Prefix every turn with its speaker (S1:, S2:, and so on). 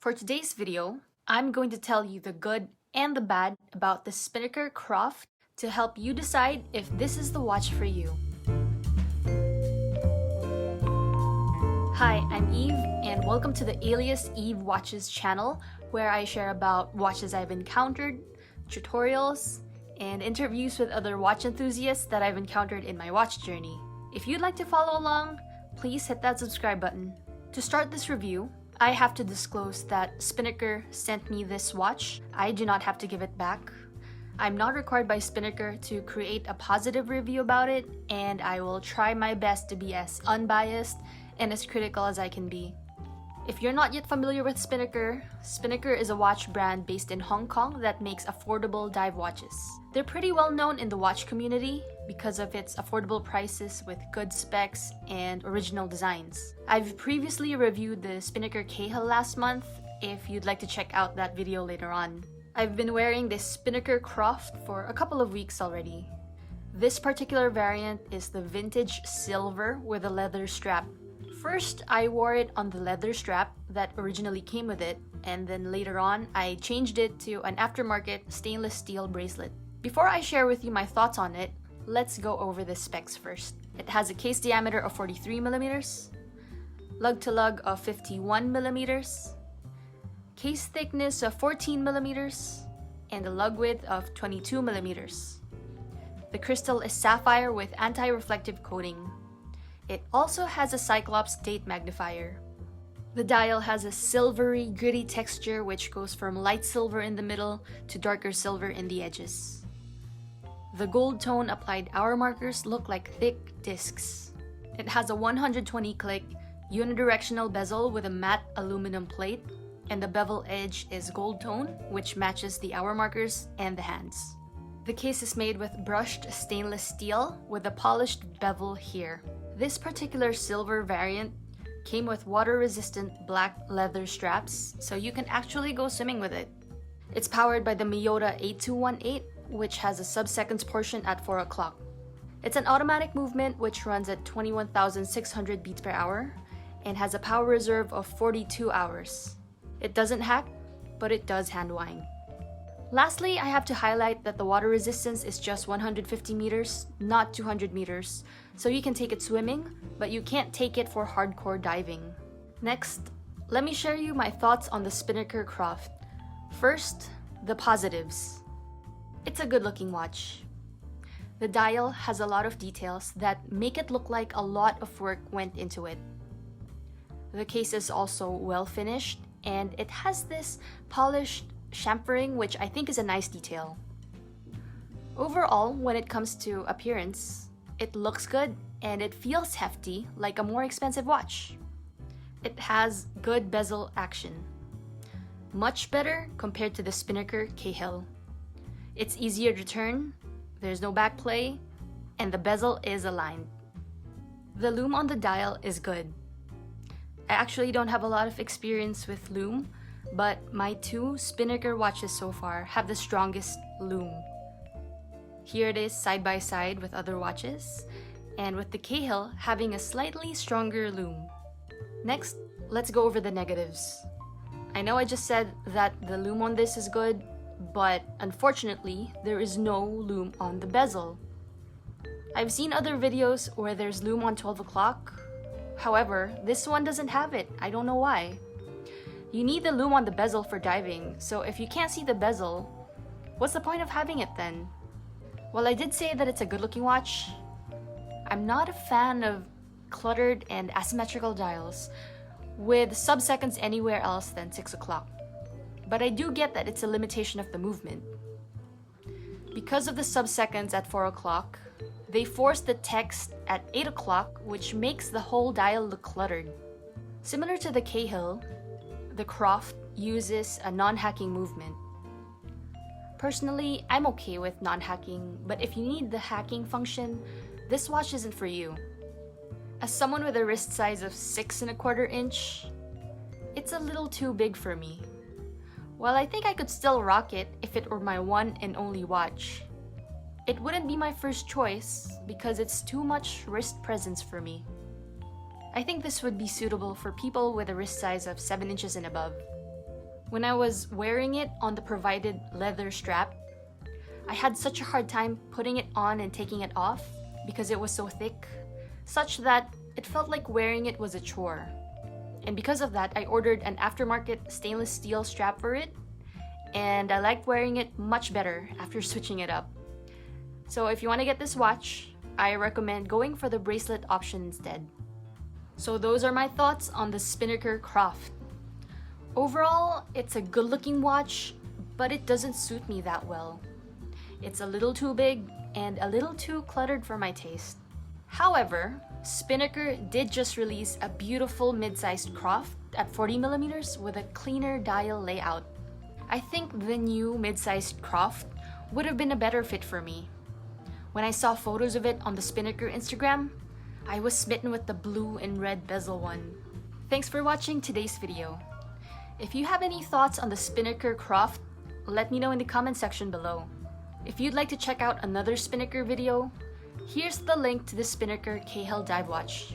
S1: For today's video, I'm going to tell you the good and the bad about the Spinnaker Croft to help you decide if this is the watch for you. Hi, I'm Eve, and welcome to the Alias Eve Watches channel, where I share about watches I've encountered, tutorials, and interviews with other watch enthusiasts that I've encountered in my watch journey. If you'd like to follow along, please hit that subscribe button. To start this review, I have to disclose that Spinnaker sent me this watch. I do not have to give it back. I'm not required by Spinnaker to create a positive review about it, and I will try my best to be as unbiased and as critical as I can be. If you're not yet familiar with Spinnaker, Spinnaker is a watch brand based in Hong Kong that makes affordable dive watches. They're pretty well known in the watch community because of its affordable prices with good specs and original designs. I've previously reviewed the Spinnaker CAHILL last month, if you'd like to check out that video later on. I've been wearing this Spinnaker Croft for a couple of weeks already. This particular variant is the vintage silver with a leather strap. First, I wore it on the leather strap that originally came with it, and then later on, I changed it to an aftermarket stainless steel bracelet. Before I share with you my thoughts on it, let's go over the specs first. It has a case diameter of 43mm, lug-to-lug of 51mm, case thickness of 14mm, and a lug width of 22mm. The crystal is sapphire with anti-reflective coating. It also has a Cyclops date magnifier. The dial has a silvery, gritty texture which goes from light silver in the middle to darker silver in the edges. The gold tone applied hour markers look like thick discs. It has a 120-click unidirectional bezel with a matte aluminum plate, and the bevel edge is gold tone, which matches the hour markers and the hands. The case is made with brushed stainless steel with a polished bevel here. This particular silver variant came with water-resistant black leather straps, so you can actually go swimming with it. It's powered by the Miyota 8218, which has a sub-seconds portion at 4 o'clock. It's an automatic movement which runs at 21,600 beats per hour and has a power reserve of 42 hours. It doesn't hack, but it does hand wind. Lastly, I have to highlight that the water resistance is just 150 meters, not 200 meters, so you can take it swimming, but you can't take it for hardcore diving. Next, let me share you my thoughts on the Spinnaker Croft. First, the positives. It's a good-looking watch. The dial has a lot of details that make it look like a lot of work went into it. The case is also well finished, and it has this polished chamfering, which I think is a nice detail. Overall, when it comes to appearance, it looks good and it feels hefty like a more expensive watch. It has good bezel action. Much better compared to the Spinnaker CAHILL. It's easier to turn, there's no back play, and the bezel is aligned. The lume on the dial is good. I actually don't have a lot of experience with lume, but my two Spinnaker watches so far have the strongest lume. Here it is side by side with other watches, and with the CAHILL having a slightly stronger lume. Next, let's go over the negatives. I know I just said that the lume on this is good, but unfortunately, there is no lume on the bezel. I've seen other videos where there's lume on 12 o'clock. However, this one doesn't have it. I don't know why. You need the lume on the bezel for diving, so if you can't see the bezel, what's the point of having it then? While I did say that it's a good-looking watch, I'm not a fan of cluttered and asymmetrical dials with sub-seconds anywhere else than 6 o'clock. But I do get that it's a limitation of the movement. Because of the sub-seconds at 4 o'clock, they force the text at 8 o'clock, which makes the whole dial look cluttered. Similar to the CAHILL, the Croft uses a non-hacking movement. Personally, I'm okay with non-hacking, but if you need the hacking function, this watch isn't for you. As someone with a wrist size of 6¼ inch, it's a little too big for me. While I think I could still rock it if it were my one and only watch, it wouldn't be my first choice because it's too much wrist presence for me. I think this would be suitable for people with a wrist size of 7 inches and above. When I was wearing it on the provided leather strap, I had such a hard time putting it on and taking it off because it was so thick, such that it felt like wearing it was a chore. And because of that, I ordered an aftermarket stainless steel strap for it, and I liked wearing it much better after switching it up. So if you want to get this watch, I recommend going for the bracelet option instead. So those are my thoughts on the Spinnaker Croft. Overall, it's a good-looking watch, but it doesn't suit me that well. It's a little too big and a little too cluttered for my taste. However, Spinnaker did just release a beautiful mid-sized Croft at 40mm with a cleaner dial layout. I think the new mid-sized Croft would have been a better fit for me. When I saw photos of it on the Spinnaker Instagram, I was smitten with the blue and red bezel one. Thanks for watching today's video. If you have any thoughts on the Spinnaker Croft, let me know in the comment section below. If you'd like to check out another Spinnaker video, here's the link to the Spinnaker CAHILL dive watch.